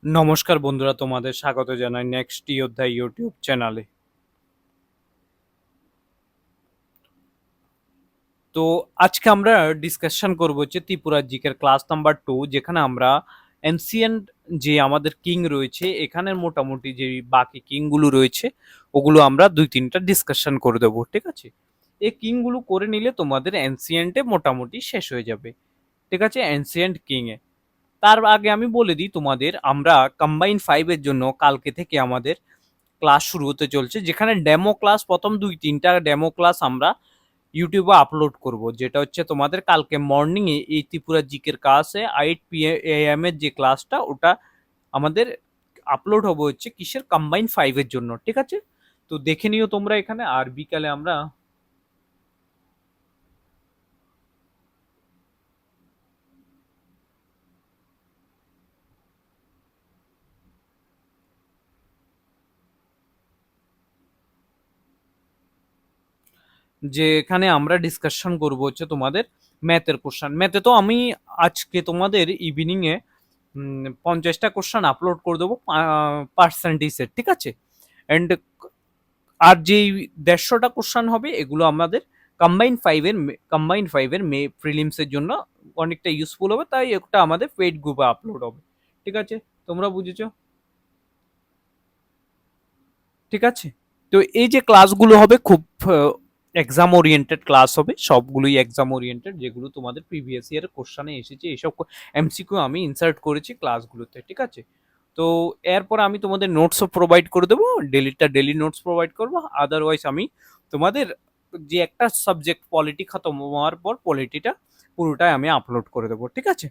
নমস্কার বন্ধুরা, তোমাদের স্বাগত জানাই নেক্সট যোদ্ধা ইউটিউব চ্যানেলে। তো আজকে আমরা ডিসকাশন করব হচ্ছে ত্রিপুরা জিকের ক্লাস নাম্বার 2, যেখানে আমরা এনসিয়েন্ট যে আমাদের কিং রয়েছে এখানের মোটামুটি যে বাকি কিংগুলো রয়েছে ওগুলো আমরা দুই তিনটা ডিসকাশন করে দেবো, ঠিক আছে? এই কিংগুলো করে নিলে তোমাদের এনসিয়েন্টে মোটামুটি শেষ হয়ে যাবে, ঠিক আছে, এনসিয়েন্ট কিংয়ে। তার আগে আমি বলে দিই তোমাদের, আমরা কম্বাইন 5 এর জন্য কালকে থেকে আমাদের ক্লাস শুরু হতে চলছে, যেখানে ডেমো ক্লাস প্রথম দুই তিনটা ডেমো ক্লাস আমরা ইউটিউবে আপলোড করব, যেটা হচ্ছে তোমাদের কালকে মর্নিং এ এই ত্রিপুরা জিকের ক্লাসে 8 PM এর যে ক্লাসটা ওটা আমাদের আপলোড হবে হচ্ছে কিসের কম্বাইন 5 এর জন্য, ঠিক আছে? তো দেখে নিও তোমরা এখানে। আর বিকালে আমরা যেখানে আমরা ডিসকাশন করব হচ্ছে তোমাদের ম্যাথের কোশ্চেন। ম্যাথে তো আমি আজকে তোমাদের ইভিনিং এ 50টা কোশ্চেন আপলোড করে দেবো পার্সেন্টেজের, ঠিক আছে? অ্যান্ড আর যেই 150টা কোশ্চেন হবে এগুলো আমাদের কম্বাইন ফাইভের মে প্রিলিমসের জন্য অনেকটা ইউজফুল হবে, তাই একটা আমাদের পেইড গ্রুপে আপলোড হবে, ঠিক আছে? তোমরা বুঝেছো, ঠিক আছে? তো এই যে ক্লাসগুলো হবে খুব এক্সাম ওরিয়েন্টেড ক্লাস হবে, সবগুলোই এক্সাম ওরিয়েন্টেড, যেগুলো তোমাদের প্রিভিয়াস ইয়ার কোশ্চানে এসেছে এইসব এমসিকিউ আমি ইনসার্ট করেছি ক্লাসগুলোতে, ঠিক আছে? তো এরপর আমি তোমাদের নোটসও প্রোভাইড করে দেবো, ডেলি নোটস প্রোভাইড করবো। আদারওয়াইজ আমি তোমাদের যে একটা সাবজেক্ট পলিটি খতম হওয়ার পর পলিটিটা পুরোটাই আমি আপলোড করে দেবো, ঠিক আছে?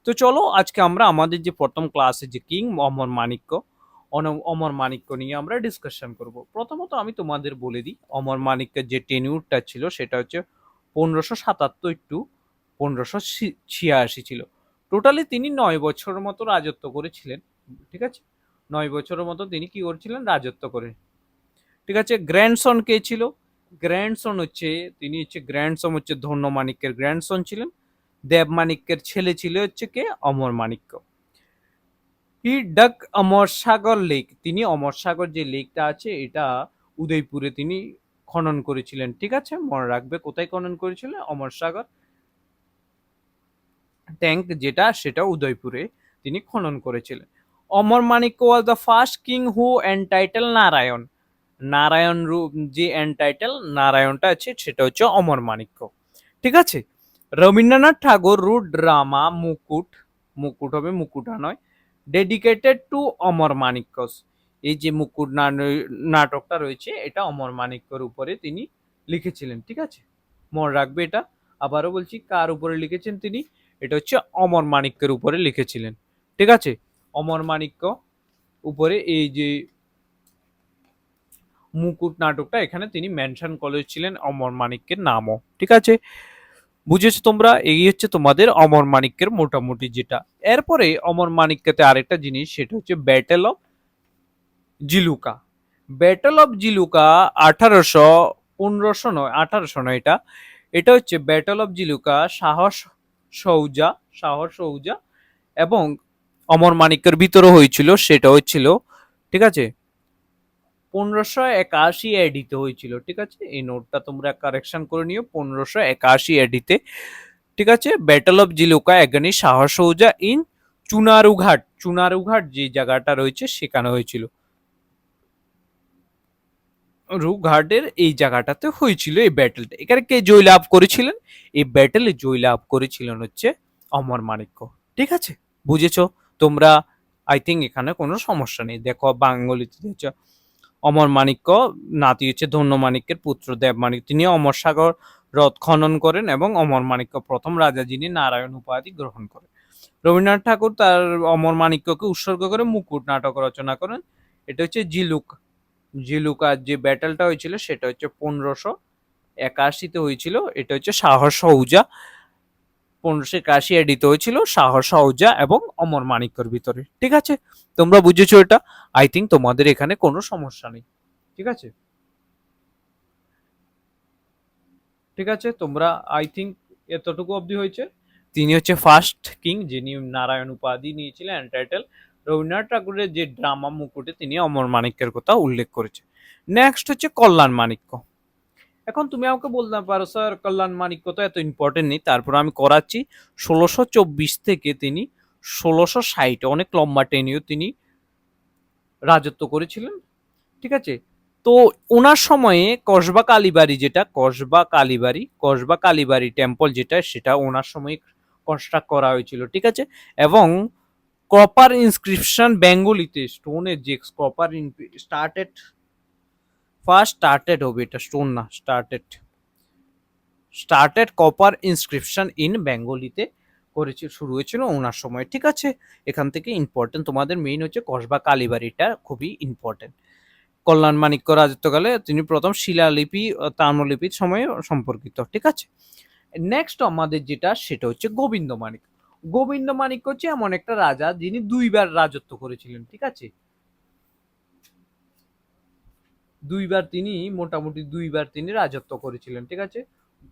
তো চলো আজকে আমরা আমাদের যে প্রথম ক্লাসে যে কিং অমর মাণিক্য, অমর মাণিক্য নিয়ে আমরা ডিসকাশন করব। প্রথমত আমি তোমাদের বলে দিই, অমর মাণিক্যের যে টেনিউরটা ছিল সেটা হচ্ছে 1577 টু 1586 ছিল। টোটালি তিনি 9 বছরের মতো রাজত্ব করেছিলেন, ঠিক আছে? 9 বছরের মতো তিনি কি করেছিলেন, রাজত্ব করে, ঠিক আছে? গ্র্যান্ডসন কে ছিল? গ্র্যান্ডসন হচ্ছে, তিনি হচ্ছে গ্র্যান্ডসন হচ্ছে ধন্য মাণিক্যের গ্র্যান্ডসন ছিলেন। দেব মাণিক্যের ছেলে ছিল হচ্ছে কে, অমর মাণিক্য। হি ডাক অমর সাগর লেক, তিনি অমর সাগর যে লেকটা আছে এটা উদয়পুরে তিনি খনন করেছিলেন, ঠিক আছে? মনে রাখবে কোথায় খনন করেছিলেন, অমর সাগর ট্যাঙ্ক যেটা সেটা উদয়পুরে তিনি খনন করেছিলেন। Amar Manikya was the first king who entitle Narayan. Narayan রূপ যে এন্টাইটেল নারায়ণটা আছে সেটা হচ্ছে অমর মাণিক্য, ঠিক আছে? রবীন্দ্রনাথ ঠাকুর রুট ড্রামা মুকুট, মুকুট হবে মুকুটা নয়, ডেডিকেটেড টু অমর মাণিক্য। এই যে মুকুট নাটকটা রয়েছে এটা অমর মাণিক্যর উপরে তিনি লিখেছিলেন, ঠিক আছে? মনে রাখবে এটা। আবারও বলছি, কার উপরে লিখেছেন তিনি? এটা হচ্ছে অমর মাণিক্যের উপরে লিখেছিলেন, ঠিক আছে? অমর মাণিক্য উপরে এই যে মুকুট নাটকটা এখানে তিনি মেনশন করেছিলেন অমর মাণিক্যের নামও, ঠিক আছে? বুঝেছো তোমরা? এই হচ্ছে তোমাদের অমর মাণিক্যের মোটামুটি যেটা। এরপরে অমর মাণিক্যতে আরেকটা জিনিস, সেটা হচ্ছে ব্যাটেল অফ জিলুকা। ব্যাটেল অফ জিলুকা 1815 নয়, এটা এটা হচ্ছে ব্যাটেল অফ জিলুকা সৌজা সাহস সৌজা এবং অমর মাণিক্যের ভিতরে হয়েছিল, সেটা হচ্ছিল, ঠিক আছে, 1581 এডিতে হয়েছিল, ঠিক আছে? এই নোটটা তোমরা কারেকশন করে নিও, 1581 এডিতে, ঠিক আছে? ব্যাটল অফ জিলুকা এগানি সাহস সৌজা ইন চুনারুঘাট, চুনারুঘাট যে জায়গাটা রয়েছে সেখানে হয়েছিল, রুঘাটের এই জায়গাটাতে হয়েছিল এই ব্যাটেলটা। এখানে কে জয়লাভ করেছিলেন? এই ব্যাটেলে জয়লাভ করেছিলেন হচ্ছে অমর মাণিক্য, ঠিক আছে? বুঝেছো তোমরা? আই থিঙ্ক এখানে কোনো সমস্যা নেই। দেখো বাঙালিতে হচ্ছে অমর মাণিক্য নাতি হচ্ছে ধন্য মাণিক্যের পুত্র দেব মাণিক্য, তিনি অমর সাগর হ্রদ খনন করেন এবং অমর মাণিক্য প্রথম রাজা যিনি নারায়ণ উপাধি গ্রহণ করেন। রবীন্দ্রনাথ ঠাকুর তার অমর মাণিক্যকে উৎসর্গ করে মুকুট নাটক রচনা করেন। এটা হচ্ছে জিলুকার যে ব্যাটেলটা হয়েছিল সেটা হচ্ছে 1581-তে হয়েছিল। এটা হচ্ছে সাহস সৌজা, 1581 এডিতে হয়েছিল সাহস সৌজা এবং অমর মাণিক্যর ভিতরে, ঠিক আছে? তোমরা বুঝেছো এটা? আই থিঙ্ক তোমাদের এখানে কোনো সমস্যা নেই, ঠিক আছে? ঠিক আছে তোমরা, আই থিঙ্ক এতটুকু অবধি হয়েছে। তিনি হচ্ছে ফার্স্ট কিং যিনি নারায়ণ উপাধি নিয়েছিলেন টাইটেল। রবীন্দ্রনাথ ঠাকুরের যে ড্রামা মুকুটে তিনি অমর মাণিক্যের কথা উল্লেখ করেছে। নেক্সট হচ্ছে কল্যাণ মাণিক্য। এখন তুমি আমাকে বলতে পারো স্যার কল্যাণ মাণিক্য তো এত ইম্পর্টেন্ট নেই, তারপর আমি করাচ্ছি। 1624 থেকে তিনি 1660, অনেক লম্বা টেনিও তিনি রাজত্ব করেছিলেন। ঠিক আছে, তো ওনার সময়ে কসবা কালীবাড়ি টেম্পল যেটা, সেটা ওনার সময় কনস্ট্রাক্ট করা হয়েছিল। ঠিক আছে, এবং কপার ইনস্ক্রিপশন বেঙ্গলিতে স্টোনের যে কপার স্টার্টেড ফার্স্ট স্টার্টেড হবে, এটা স্টোন না, স্টার্টেড কপার ইনস্ক্রিপশন ইন বেঙ্গলিতে করেছে, শুরু হয়েছিল ওনার সময়। ঠিক আছে, এখান থেকে ইম্পর্টেন্ট তোমাদের মেইন হচ্ছে কসবা কালীবাড়িটা খুবই ইম্পর্টেন্ট। কল্যাণ মাণিক্য রাজত্বকালে তিনি প্রথম শিলালিপি তাম্রলিপির সময়ে সম্পর্কিত। ঠিক আছে, নেক্সট আমাদের যেটা সেটা হচ্ছে গোবিন্দ মাণিক্য। গোবিন্দ মাণিক্য হচ্ছে এমন একটা রাজা যিনি দুইবার রাজত্ব করেছিলেন। ঠিক আছে, দুইবার তিনি রাজত্ব করেছিলেন। ঠিক আছে,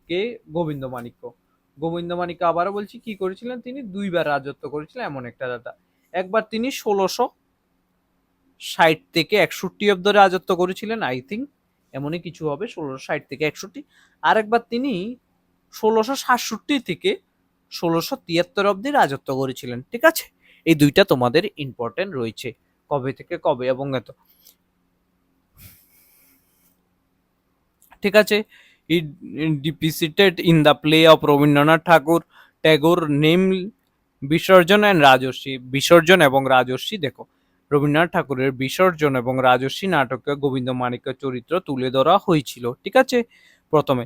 কে? গোবিন্দ মাণিক্য। গোবিন্দ মাণিক্য আবারও বলছি কি করেছিলেন, তিনি দুইবার রাজত্ব করেছিলেন এমন একটা রাজা। একবার তিনি 1660 থেকে 61 অব্দি রাজত্ব করেছিলেন, আই থিঙ্ক এমনই কিছু হবে, 1660 থেকে 61। আরেকবার তিনি 1667 থেকে 1673 অব্দি রাজত্ব করেছিলেন। ঠিক আছে, এই দুইটা তোমাদের ইম্পর্টেন্ট রয়েছে, কবে থেকে কবে এবং এত। ঠিক আছে, ই depicted in the play of Rabindranath Tagore name Bisarjan and Rajarshi. Bisarjan এবং রাজর্ষি, দেখো রবীন্দ্রনাথ ঠাকুরের বিসর্জন এবং রাজর্ষি নাটকে গোবিন্দ মাণিক্য চরিত্র তুলে ধরা হয়েছিল। ঠিক আছে, প্রথমে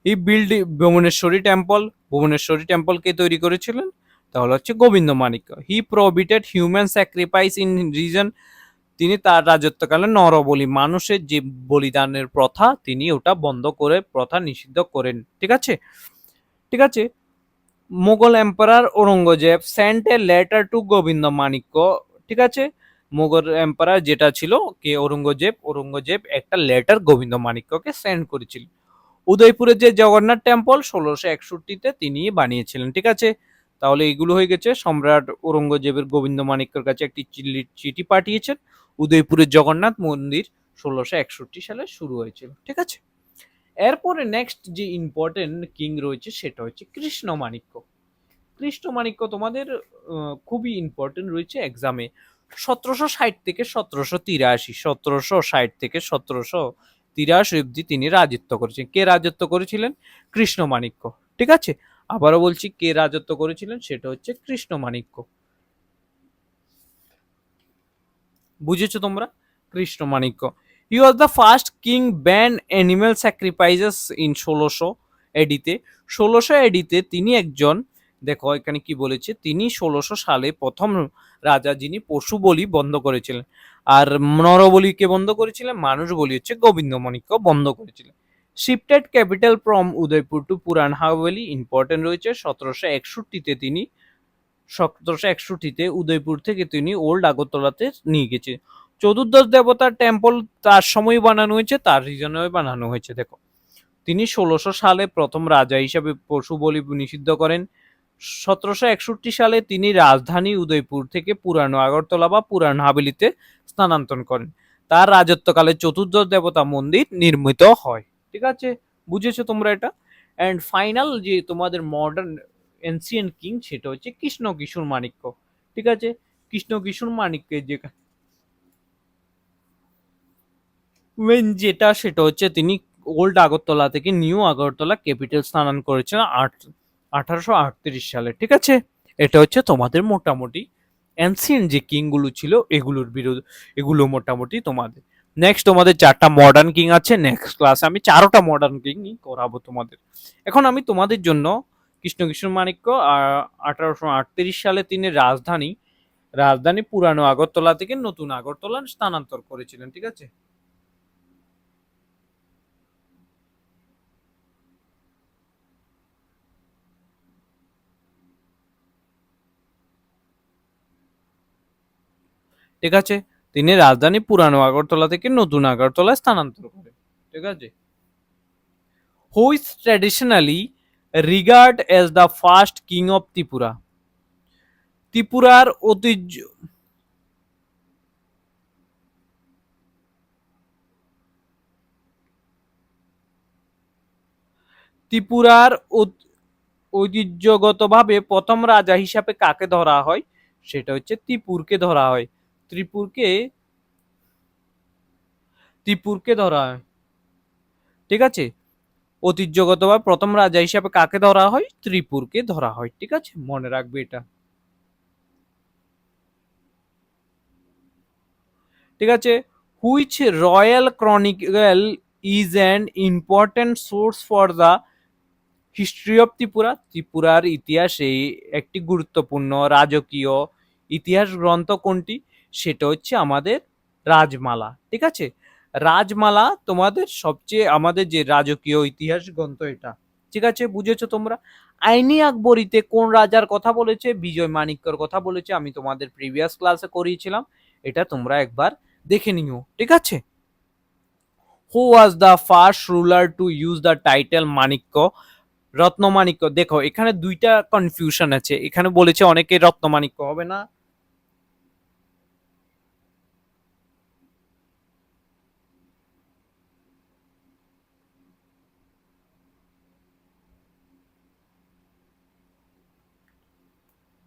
ই বিল্ড ভুবনেশ্বরী টেম্পল কে তৈরি করেছিলেন? তাহলে হচ্ছে Gobinda Manikya. He prohibited human sacrifice in reason. তিনি তার রাজত্বকালে নরবলি, মানুষের যে বলিদানের প্রথা, তিনি ওটা বন্ধ করে প্রথা নিষিদ্ধ করেন। ঠিক আছে, ঠিক আছে। Mughal emperor Aurangzeb sent a letter to Govinda Manikya. ঠিক আছে, মোগল এম্পারার যেটা ছিল কে, ঔরঙ্গজেব একটা লেটার গোবিন্দ মাণিক্যকে সেন্ড করেছিল। উদয়পুরের যে জগন্নাথ টেম্পল 1661-তে তিনি বানিয়েছিলেন। ঠিক আছে, তাহলে এইগুলো হয়ে গেছে। সম্রাট ঔরঙ্গজেবের গোবিন্দ মাণিক্যের কাছে একটি চিঠি পাঠিয়েছেন। উদয়পুরের জগন্নাথ মন্দির 1661 সালে শুরু হয়েছিল। ঠিক আছে, এরপরে নেক্সট যে ইম্পর্টেন্ট কিং রয়েছে সেটা হচ্ছে কৃষ্ণ মাণিক্য। কৃষ্ণ মাণিক্য তোমাদের খুবই ইম্পর্টেন্ট রয়েছে এক্সামে। 1760 থেকে 1783 অব্দি তিনি রাজত্ব করেছেন। কে রাজত্ব করেছিলেন? কৃষ্ণ মাণিক্য। ঠিক আছে, আবারও বলছি কে রাজত্ব করেছিলেন, সেটা হচ্ছে কৃষ্ণ মাণিক্য। বুঝেছো তোমরা? Krishna Manikya. He was the first king ban animal sacrifices in 1600 এডিতে। 1600 এডিতে তিনি একজন, দেখো এখানে কি বলেছে, তিনি 1600 সালে প্রথম রাজা যিনি পশু বলি বন্ধ করেছিলেন। আর নরবলিকে বন্ধ করেছিলেন, মানুষ বলি হচ্ছে গোবিন্দ মাণিক্য বন্ধ করেছিলেন। Shifted capital from Udaipur to Puran Haveli, important রয়েছে। 1761-তে উদয়পুর থেকে তিনি ওল্ড আগরতলাতে নিয়ে গেছে। চতুর্দশ দেবতার টেম্পল তার সময় বানানো হয়েছে, তার রিজনে বানানো হয়েছে। দেখো তিনি 1600 সালে প্রথম রাজা হিসাবে পশু বলি নিষিদ্ধ করেন। 1761 সালে তিনি রাজধানী উদয়পুর থেকে পুরানো আগরতলা বা পুরান হাভেলিতে স্থানান্তর করেন। তার রাজত্বকালে চতুর্দশ দেবতা মন্দির নির্মিত হয়। ঠিক আছে, বুঝেছো তোমরা এটা? অ্যান্ড ফাইনাল যে তোমাদের মডার্ন এনসিয়েন্ট কিং সেটা হচ্ছে কৃষ্ণ কিশোর মাণিক্য। ঠিক আছে, কৃষ্ণ কিশোর মাণিক্যের যে মেন যেটা সেটা হচ্ছে তিনি ওল্ড আগরতলা থেকে নিউ আগরতলা ক্যাপিটাল স্থানান্তর করেছেন 1838 সালে। ঠিক আছে, এটা হচ্ছে তোমাদের মোটামুটি অ্যানসিয়েন্ট যে কিং গুলো ছিল এগুলোর বিরোধ, এগুলো মোটামুটি তোমাদের। নেক্সট তোমাদের 4টা মডার্ন কিং আছে, নেক্সট ক্লাসে আমি 4টা মডার্ন কিং করাবো তোমাদের। এখন আমি তোমাদের জন্য কৃষ্ণ কিশোর মাণিক্য 1838 সালে তিনি রাজধানী পুরানো আগরতলা থেকে নতুন আগরতলা স্থানান্তর করেছিলেন। ঠিক আছে, ঠিক আছে, তিনি রাজধানী পুরানো আগরতলা থেকে নতুন আগরতলা স্থানান্তর করেন। ঠিক আছে, who is traditionally regard as the first king of Tripura. ত্রিপুরার ঐতিহ্য ত্রিপুরার ঐতিহ্যগতভাবে প্রথম রাজা হিসাবে কাকে ধরা হয়, সেটা হচ্ছে ত্রিপুরকে ধরা হয়। ত্রিপুরকে ত্রিপুরকে ধরা হয়, ঠিক আছে। ঐতিহ্যগতভাবে প্রথম রাজা হিসাবে কাকে ধরা হয়, ত্রিপুরকে ধরা হয়, ঠিক আছে, মনে রাখবে এটা, ঠিক আছে। Which royal chronicle is an important source for the history of Tripura. ত্রিপুরার ইতিহাসে একটি গুরুত্বপূর্ণ রাজকীয় ইতিহাস গ্রন্থ কোনটি, সেটা হচ্ছে আমাদের রাজমালা, ঠিক আছে। রাজমালা তোমাদের সবচেয়ে আমাদের যে রাজকীয় ইতিহাস গ্রন্থ এটা, ঠিক আছে, বুঝেছো তোমরা। আইনি আকবরীতে কোন রাজার কথা বলেছে, বিজয় মাণিক্যর কথা বলেছে, আমি তোমাদের প্রিভিয়াস ক্লাসে করিয়েছিলাম, এটা তোমরা একবার দেখে নিও, ঠিক আছে। Who was the first ruler to use the title Manikya. Ratnamanikya, দেখো এখানে দুইটা কনফিউশন আছে, এখানে বলেছে অনেকে রত্নমাণিক্য হবে না,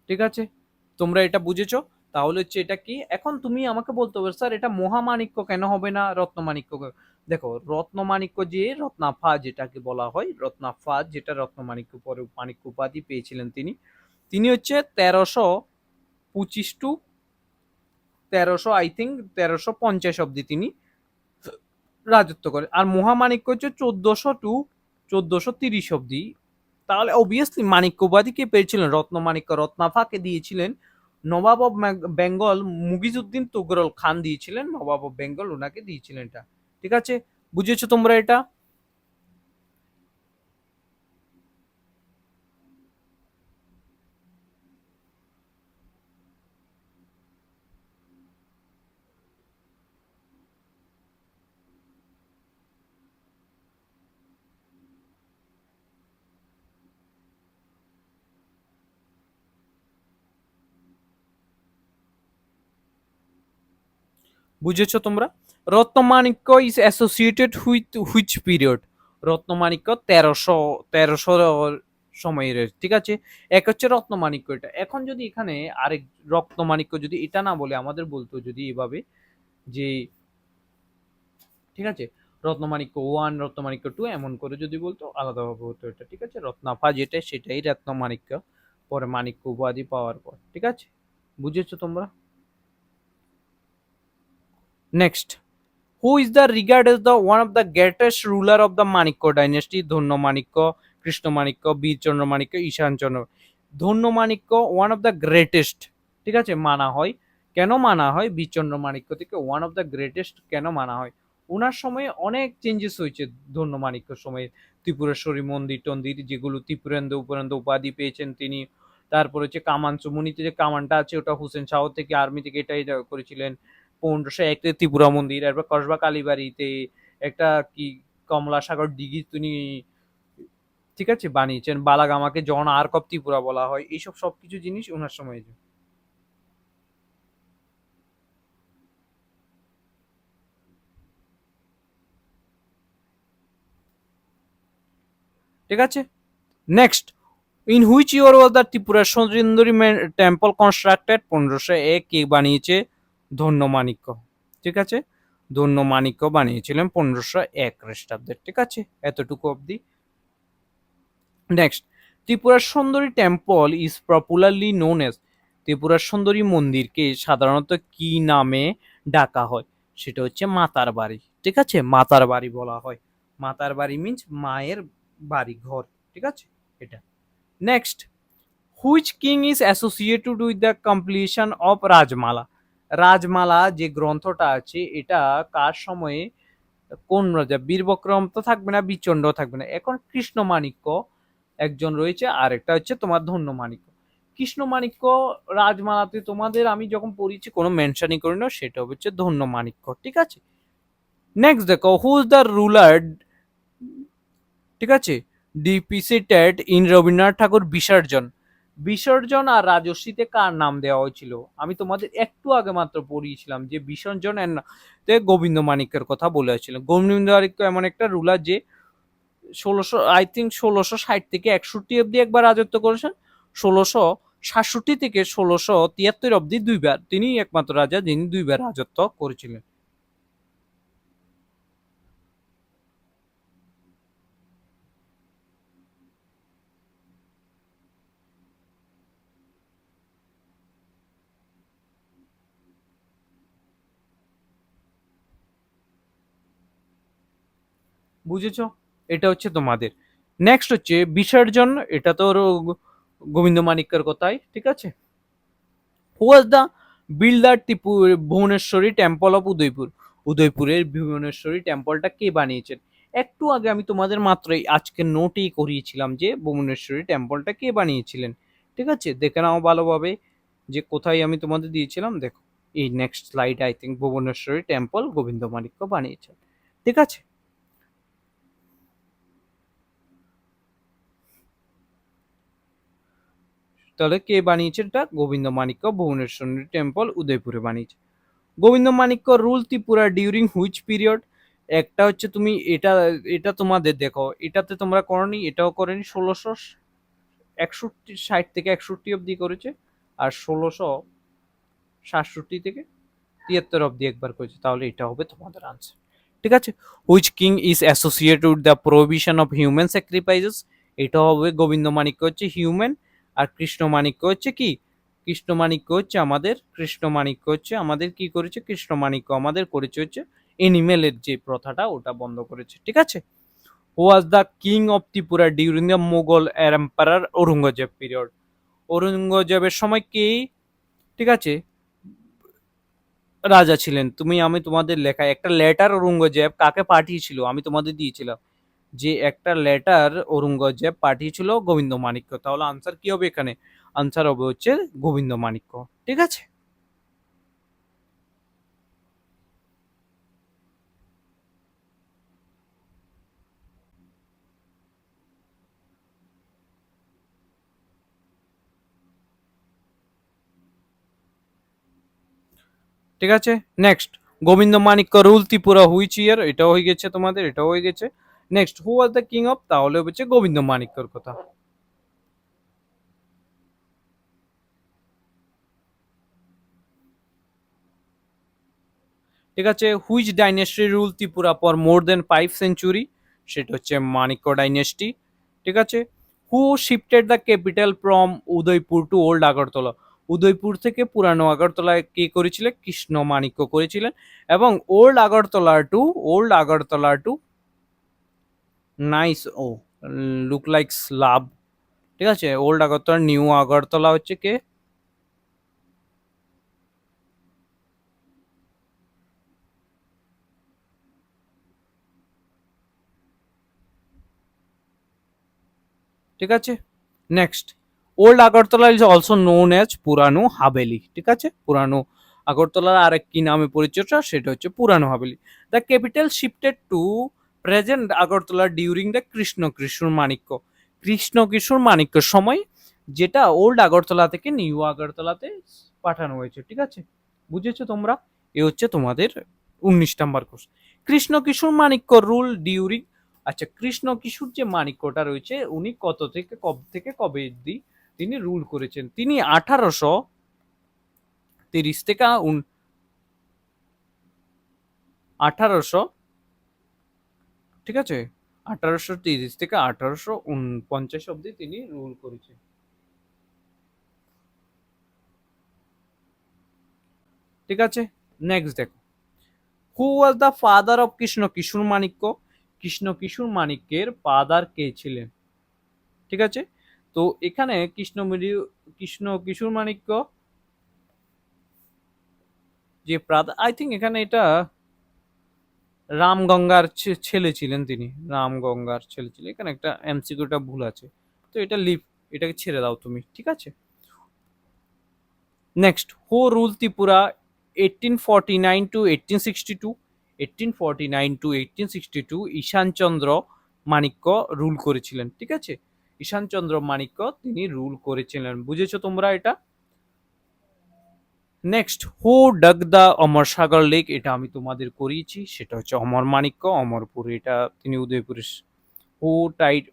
ঠিক আছে, তোমরা এটা বুঝেছো। তাহলে হচ্ছে এটা কি, এখন তুমি আমাকে বলতে হবে স্যার এটা মহামাণিক্য কেন হবে না রত্নমাণিক্য। দেখো রত্নমাণিক্য যে রত্নাফা যেটাকে বলা হয়, রত্নাফা যেটা রত্নমাণিক্য পরে মাণিক্য উপাধি পেয়েছিলেন তিনি, তিনি হচ্ছে 1325 টু 1300 আই থিঙ্ক 1350 অব্দি তিনি রাজত্ব করে। আর মহামাণিক্য হচ্ছে 1400 টু 1430 অব্দি। তাহলে অবভিয়াসলি মাণিক্য উপাধি কে পেয়েছিলেন, রত্নমাণিক্য রত্নাফাকে দিয়েছিলেন নবাব অফ বেঙ্গল মুগিজউদ্দিন তুগরল খান দিয়েছিলেন, নবাব অফ বেঙ্গল ওনাকে দিয়েছিলেন এটা, ঠিক আছে, বুঝেছো তোমরা এটা। বুঝেছো তোমরা। Ratnamanikya is associated with which period, Ratnamanikya 1300 সময়ের, ঠিক আছে। এক হচ্ছে রত্নমাণিক্য এটা। এখন যদি এখানে আরেক রত্নমাণিক্য যদি এটা না বলে আমাদের বলতো যদি এভাবে যে, ঠিক আছে, রত্নমাণিক্য ওয়ান রত্নমাণিক্য টু এমন করে যদি বলতো আলাদাভাবে হতো এটা, ঠিক আছে। রত্নাফা যেটা সেটাই রত্নমাণিক্য, পরে মাণিক্য উপাধি পাওয়ার পর, ঠিক আছে, বুঝেছো তোমরা। Next, who is the regarded as the one of the greatest ruler of the Manikya dynasty, ধন্য মাণিক্য, কৃষ্ণ মাণিক্য, বীরচন্দ্র মাণিক্য, ঈশান চন্দ্র। ধন্য Manikya one of the greatest, ঠিক আছে, মানা হয়। কেন মানা হয় বীরচন্দ্র মাণিক্য থেকে ওয়ান অফ দ্য গ্রেটেস্ট কেন মানা হয়, ওনার সময়ে অনেক চেঞ্জেস হয়েছে। ধন্য মাণিক্যর সময়ে ত্রিপুরেশ্বরী মন্দির টন্দির যেগুলো ত্রিপুরেন্দ্র উপরেন্দ্র উপাধি পেয়েছেন তিনি, তারপর হচ্ছে কামান চুমুনিতে যে কামানটা আছে ওটা হুসেন শাহ থেকে আর্মি থেকে এটাই করেছিলেন। 1501 ত্রিপুরা মন্দির, এরপর কসবা কালীবাড়িতে একটা কি কমলা সাগর দিঘি তিনি, ঠিক আছে, বানিয়েছেন। বালাগামাকে জন আর্ক অফ ত্রিপুরা বলা হয়, এইসব সবকিছু জিনিস ওনার সময়, ঠিক আছে। Next, in which year was the Tripura Sundari temple constructed, 1501 কে বানিয়েছে, ধন্য মাণিক্য, ঠিক আছে, ধন্য মাণিক্য বানিয়েছিলেন 1501 খ্রিস্টাব্দে, ঠিক আছে, এতটুকু অবধি। নেক্সট, ত্রিপুরার সুন্দরী temple is popularly known as, ত্রিপুরার সুন্দরী মন্দিরকে সাধারণত কি নামে ডাকা হয়, সেটা হচ্ছে মাতার বাড়ি, ঠিক আছে, মাতার বাড়ি বলা হয়। মাতার বাড়ি মিন্স মায়ের বাড়ি ঘর, ঠিক আছে, এটা। Next, which king is associated with the completion of Rajmala, Rajmala যে গ্রন্থটা আছে এটা কার সময়ে, কোন রাজা, বীরবক্রম তো থাকবে না, বিচন্ড থাকবে না, এখন কৃষ্ণ মাণিক্য একজন রয়েছে, আর একটা হচ্ছে তোমার ধন্য মাণিক্য। কৃষ্ণ মাণিক্য রাজমালাতে তোমাদের আমি যখন পড়িয়েছি কোনো মেনশনই করি না, সেটা হচ্ছে ধন্য মাণিক্য, ঠিক আছে। নেক্সট দেখো, হু ইজ দ্য রুলার, ঠিক আছে, ডিপিসিটেড ইন রবীন্দ্রনাথ ঠাকুর বিসর্জন। বিসর্জন আর রাজস্বীতে কার নাম দেওয়া হয়েছিল? আমি তোমাদের একটু আগে মাত্র পড়িয়েছিলাম যে বিসর্জন তে গোবিন্দ মাণিক্যের কথা বলেছিলাম। গোবিন্দ মাণিক্য এমন একটা রুলার যে 1660 থেকে 61 অব্দি একবার রাজত্ব করেছেন, 1667 থেকে 1673 অব্দি দুইবার, তিনি একমাত্র রাজা যিনি দুইবার রাজত্ব করেছিলেন। বুঝেছো? এটা হচ্ছে তোমাদের। নেক্সট হচ্ছে বিসর্জন, এটা তো গোবিন্দ মাণিক্যের কথাই, ঠিক আছে। হু ওয়াজ দ্য বিল্ডার টিপু ভুবনেশ্বরী টেম্পল অফ উদয়পুর? উদয়পুরের ভুবনেশ্বরী টেম্পলটা কে বানিয়েছেন? একটু আগে আমি তোমাদের মাত্রই আজকে নোটেই করিয়েছিলাম যে ভুবনেশ্বরী টেম্পলটা কে বানিয়েছিলেন, ঠিক আছে। দেখে নাও ভালোভাবে যে কোথায় আমি তোমাদের দিয়েছিলাম, দেখো এই next slide, I think Bhubaneswari temple Govinda Manikya বানিয়েছেন, ঠিক আছে। তাহলে কে বানিয়েছে? এটা গোবিন্দ মাণিক্য ভুবনেশ্বরী টেম্পল উদয়পুরে বানিয়েছে। Govinda Manikya rule Tripura during which period? একটা হচ্ছে তুমি এটা, এটা তোমাদের দেখো, এটাতে তোমরা করনি, এটাও করেনি, 1660 থেকে 61 অব্দি করেছে, আর 1667 থেকে 73 অব্দি একবার করেছে, তাহলে এটা হবে তোমাদের আনসার, ঠিক আছে। Which king is associated with the prohibition of human sacrifices? এটা হবে গোবিন্দ মাণিক্য হচ্ছে হিউম্যান, আর কৃষ্ণ মাণিক্য হচ্ছে কি? কৃষ্ণ মাণিক্য হচ্ছে আমাদের, কৃষ্ণ মাণিক্য হচ্ছে আমাদের কি করেছে? কৃষ্ণ মাণিক্য আমাদের করেছে হচ্ছে এনিমেলের যে প্রথাটা ওটা বন্ধ করেছে, ঠিক আছে। Who was the king of Tripura during the Mughal emperor Aurangzeb period? ঔরঙ্গজেবের সময় কে, ঠিক আছে, রাজা ছিলেন? আমি তোমাদের লেখায় একটা লেটার ঔরঙ্গজেব কাকে পাঠিয়েছিল আমি তোমাদের দিয়েছিলাম, যে একটা লেটার ঔরঙ্গজেব পাঠিয়েছিল গোবিন্দ মাণিক্য, তাহলে আনসার কি হবে এখানে? আনসার হবে হচ্ছে গোবিন্দ মাণিক্য, ঠিক আছে। ঠিক আছে, next Govinda Manikya rule Tripura which year? এটা হয়ে গেছে তোমাদের, এটা হয়ে গেছে। Next who was the king of? তাহলে হচ্ছে গোবিন্দ মাণিক্যর কথা, ঠিক আছে। Which dynasty rule Tripura for more than 5 century? সেটা হচ্ছে মাণিক্য ডাইনেস্টি, ঠিক আছে। Who shifted the capital from Udaipur to old Agartala? Udaipur থেকে পুরানো আগরতলায় কে করেছিলেন? কৃষ্ণ মাণিক্য করেছিলেন। এবং old Agartala to nice, O look like slab, ঠিক আছে। ওল্ড আগরতলা নিউ আগরতলা হচ্ছে কে? ঠিক আছে, next old Agartala is also known as পুরানো হাভেলি, ঠিক আছে। পুরানো আগরতলার আরেক কি নামে পরিচিত, সেটা হচ্ছে পুরানো Haveli. The capital shifted to present Agartala during the Krishna Kishore Manikya? Krishna Kishore মাণিক্যর সময়, যেটা ওল্ড আগরতলা থেকে নিউ আগরতলাতে পাঠানো হয়েছে, ঠিক আছে। বুঝেছো তোমরা? এ হচ্ছে তোমাদের 19 নম্বর question. Krishna Kishore Manikya rule during, আচ্ছা কৃষ্ণ কিশোর যে মাণিক্যটা রয়েছে উনি কত থেকে কবে থেকে কবে অব্দি তিনি রুল করেছেন? তিনি 1830 থেকে 1800, ঠিক আছে, 1830 থেকে 1849 অব্দি তিনি রুল করেছেন, ঠিক আছে। নেক্সট দেখো, who was the father of Krishna Kishore Manikya? Krishna Kishore মাণিক্যের ফাদার কে ছিলেন, ঠিক আছে। তো এখানে কৃষ্ণ কিশোর মাণিক্য যে আই থিঙ্ক এখানে এটা রামগঙ্গার ছেলে ছিলেন তিনি, রামগঙ্গার ছেলে ছিলেন, এখানে একটা এমসিকিউটা ভুল আছে, তো এটা লিভ, এটাকে ছেড়ে দাও তুমি, ঠিক আছে। Next who rule Tripura 1849 to 1862? 1849 to 1862 Ishan Chandra Manikya rule করেছিলেন, ঠিক আছে? ঈশানচন্দ্র মাণিক্য তিনি রুল করেছিলেন। বুঝেছো তোমরা এটা? Next, who dug the Amar Sagar lake, এটা আমি তোমাদের করিয়েছি, সেটা হচ্ছে অমর মাণিক্য, অমরপুর, এটা তিনি উদয়পুরের।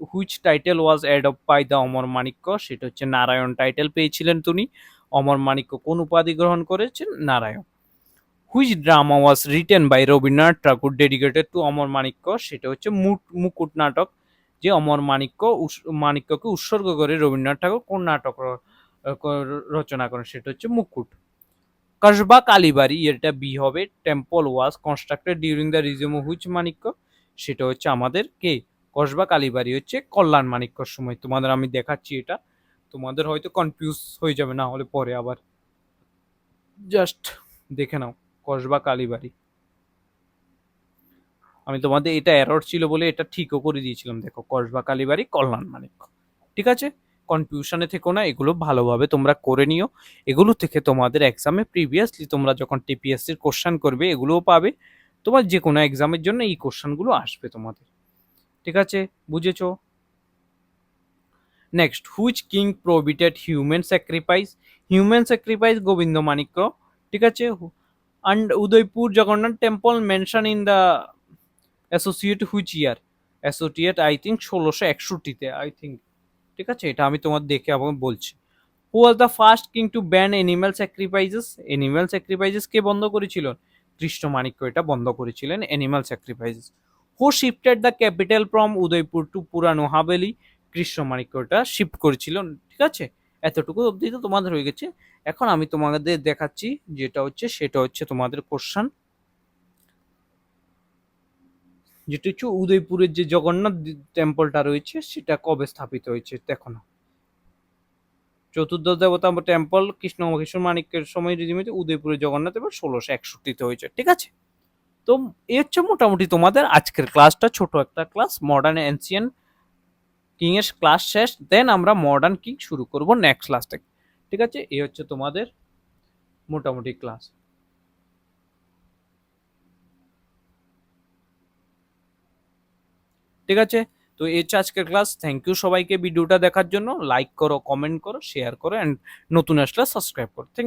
Which title was add of by the Amar Manikya, সেটা হচ্ছে নারায়ণ টাইটেল পেয়েছিলেন তিনি। অমর মাণিক্য কোন উপাধি গ্রহণ করেছেন? Narayan. Which drama was written by Rabindranath Thakur dedicated to Amar Manikya, সেটা হচ্ছে মুকুট নাটক, যে অমর মাণিক্যকে উৎসর্গ করে রবীন্দ্রনাথ ঠাকুর কোন নাটক রচনা করেন? সেটা হচ্ছে মুকুট। কসবা কালীবাড়ি, এটা বি হবে। Temple was constructed during the regime of which Manikya, সেটা হচ্ছে আমাদের কে? কসবা কালীবাড়ি হচ্ছে কল্যাণ মাণিক্যর সময়। তোমাদের আমি দেখাচ্ছি এটা, তোমাদের হয়তো কনফিউজ হয়ে যাবে, না হলে পরে আবার জাস্ট দেখে নাও। কসবা কালীবাড়ি, আমি তোমাদের এটা এরর ছিল বলে এটা ঠিকও করে দিয়েছিলাম, দেখো কসবা কালীবাড়ি কল্যাণ মাণিক্য, ঠিক আছে? কনফিউশনে থেকো না, এগুলো ভালোভাবে তোমরা করে নিও। এগুলো থেকে তোমাদের এক্সামে প্রিভিয়াসলি তোমরা যখন টিপিএসসির কোশ্চেন করবে এগুলোও পাবে, তোমার যে কোনো এক্সামের জন্য এই কোশ্চেনগুলো আসবে তোমাদের, ঠিক আছে? বুঝেছো? Next, which king prohibited human sacrifice? Human sacrifice Govinda Manikya, ঠিক আছে? And Udaipur Jagannath temple mention in the associate which year? Associate I think 1661-তে, আই থিঙ্ক, ঠিক আছে? এটা আমি তোমার দেখে আবার বলছি। Who was the first king to ban animal sacrifices? Animal sacrifices কে বন্ধ করেছিল? কৃষ্ণ মাণিক্য এটা বন্ধ করেছিলেন, animal sacrifices. Who shifted the capital from Udaipur to পুরানো হাভেলি? কৃষ্ণ মাণিক্য এটা শিফট করেছিলেন, ঠিক আছে? এতটুকু অবধি তো তোমাদের হয়ে গেছে। এখন আমি তোমাদের দেখাচ্ছি যেটা হচ্ছে, সেটা হচ্ছে তোমাদের কোশ্চেন, যেটা হচ্ছে উদয়পুরের যে জগন্নাথ টেম্পলটা রয়েছে সেটা কবে স্থাপিত হয়েছে দেখো না। চতুর্দশ দেবতা টেম্পল কৃষ্ণ মাণিক্যের সময় রিজিমিতে উদয়পুরের জগন্নাথ এবার 1661-তে হয়েছে, ঠিক আছে? তো এই হচ্ছে মোটামুটি তোমাদের আজকের ক্লাসটা, ছোট একটা ক্লাস, মডার্ন এনসিয়েন্ট কিং এর ক্লাস শেষ, দেন আমরা মডার্ন কিং শুরু করব নেক্সট ক্লাস থেকে, ঠিক আছে? এই হচ্ছে তোমাদের মোটামুটি ক্লাস, ঠিক আছে? তো এই হচ্ছে আজকের ক্লাস। থ্যাংক ইউ সবাইকে ভিডিওটা দেখার জন্য। লাইক করো, কমেন্ট করো, শেয়ার করো, অ্যান্ড নতুন আসলে সাবস্ক্রাইব করো। থ্যাংক